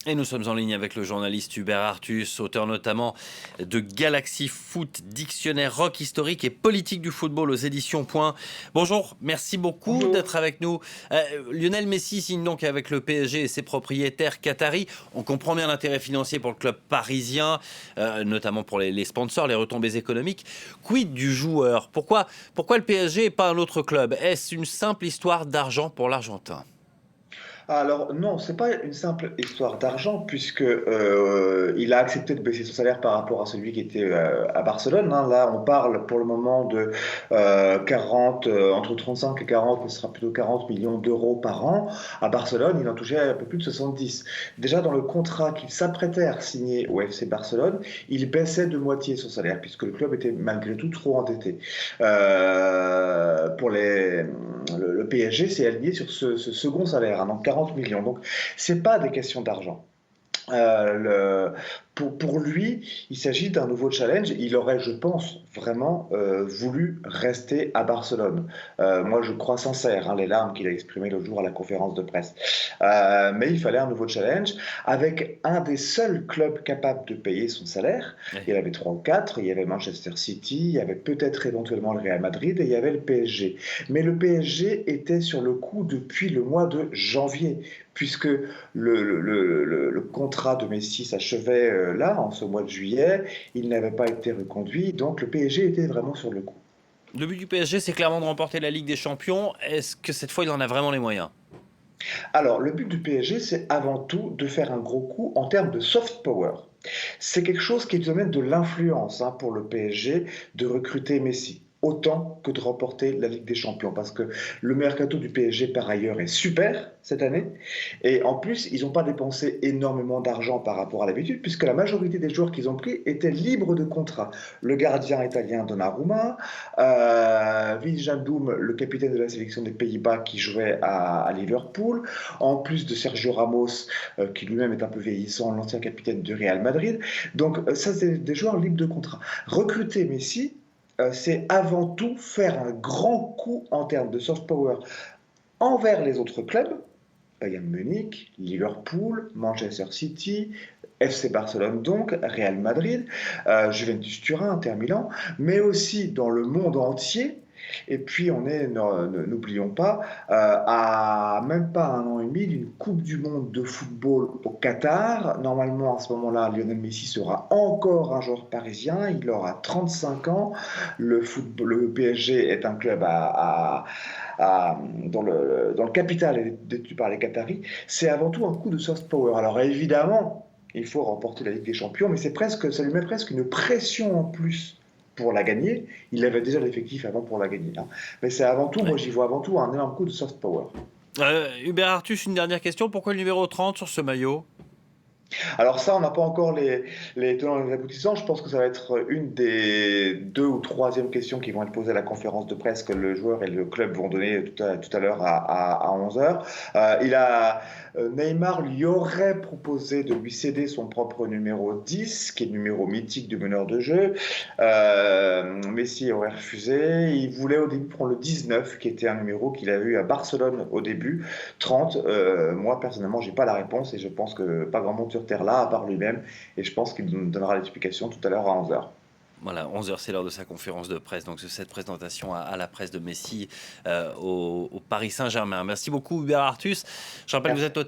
Et nous sommes en ligne avec le journaliste Hubert Artus, auteur notamment de Galaxy Foot, dictionnaire rock historique et politique du football aux éditions Point. Bonjour, merci beaucoup Bonjour. d'être avec nous. Lionel Messi signe donc avec le PSG et ses propriétaires qataris. On comprend bien l'intérêt financier pour le club parisien, notamment pour les sponsors, les retombées économiques. Quid du joueur? Pourquoi le PSG et pas un autre club? Est-ce une simple histoire d'argent pour l'Argentin? Alors non, c'est pas une simple histoire d'argent puisque il a accepté de baisser son salaire par rapport à celui qui était à Barcelone, hein. Là, on parle pour le moment de 40, entre 35 et 40, mais ce sera plutôt 40 millions d'euros par an. À Barcelone, il en touchait un peu plus de 70. Déjà dans le contrat qu'il s'apprêtait à signer au FC Barcelone, il baissait de moitié son salaire puisque le club était malgré tout trop endetté. Pour le PSG s'est aligné sur ce second salaire, hein, donc 40 millions. Donc, c'est pas des questions d'argent. Pour lui, il s'agit d'un nouveau challenge. Il aurait, je pense, vraiment voulu rester à Barcelone. Moi, je crois sincère, hein, les larmes qu'il a exprimées l'autre jour à la conférence de presse. Mais il fallait un nouveau challenge avec un des seuls clubs capables de payer son salaire. Il y en avait trois ou quatre. Il y avait Manchester City, il y avait peut-être éventuellement le Real Madrid et il y avait le PSG. Mais le PSG était sur le coup depuis le mois de janvier, puisque le contrat de Messi s'achevait là, en ce mois de juillet. Il n'avait pas été reconduit, donc le PSG était vraiment sur le coup. Le but du PSG, c'est clairement de remporter la Ligue des Champions. Est-ce que cette fois, il en a vraiment les moyens? Alors, le but du PSG, c'est avant tout de faire un gros coup en termes de soft power. C'est quelque chose qui est du domaine de l'influence, hein, pour le PSG de recruter Messi, autant que de remporter la Ligue des Champions, parce que le mercato du PSG par ailleurs est super cette année, et en plus ils n'ont pas dépensé énormément d'argent par rapport à l'habitude, puisque la majorité des joueurs qu'ils ont pris étaient libres de contrat. Le gardien italien Donnarumma, Wijnaldum, le capitaine de la sélection des Pays-Bas qui jouait à Liverpool, en plus de Sergio Ramos, qui lui-même est un peu vieillissant, l'ancien capitaine du Real Madrid. Donc ça, c'est des joueurs libres de contrat. Recruter Messi, c'est avant tout faire un grand coup en termes de soft power envers les autres clubs, Bayern Munich, Liverpool, Manchester City, FC Barcelone donc, Real Madrid, Juventus Turin, Inter Milan, mais aussi dans le monde entier. Et puis on est, n'oublions pas, à même pas un an et demi d'une Coupe du Monde de football au Qatar. Normalement, à ce moment-là, Lionel Messi sera encore un joueur parisien. Il aura 35 ans. Le PSG est un club dont le capital est détenu par les Qataris. C'est avant tout un coup de soft power. Alors évidemment, il faut remporter la Ligue des Champions, mais ça lui met presque une pression en plus pour la gagner. Il avait déjà l'effectif avant pour la gagner, hein. Mais c'est avant tout, moi Ouais. j'y vois avant tout un énorme coup de soft power. Hubert Artus, une dernière question. Pourquoi le numéro 30 sur ce maillot? Alors ça, on n'a pas encore les tenants et les aboutissants. Je pense que ça va être une des deux ou troisième questions qui vont être posées à la conférence de presse que le joueur et le club vont donner tout à l'heure à 11 heures. Neymar lui aurait proposé de lui céder son propre numéro 10, qui est le numéro mythique du meneur de jeu. Messi aurait refusé. Il voulait au début prendre le 19, qui était un numéro qu'il avait eu à Barcelone au début. 30, moi personnellement, j'ai pas la réponse et je pense que pas grand monde sur Terre là, à part lui-même. Et je pense qu'il nous donnera l'explication tout à l'heure à 11 heures. Voilà, 11 heures, c'est l'heure de sa conférence de presse. Donc, c'est cette présentation à la presse de Messi au Paris Saint-Germain. Merci beaucoup, Hubert Artus. Je rappelle que vous Merci. êtes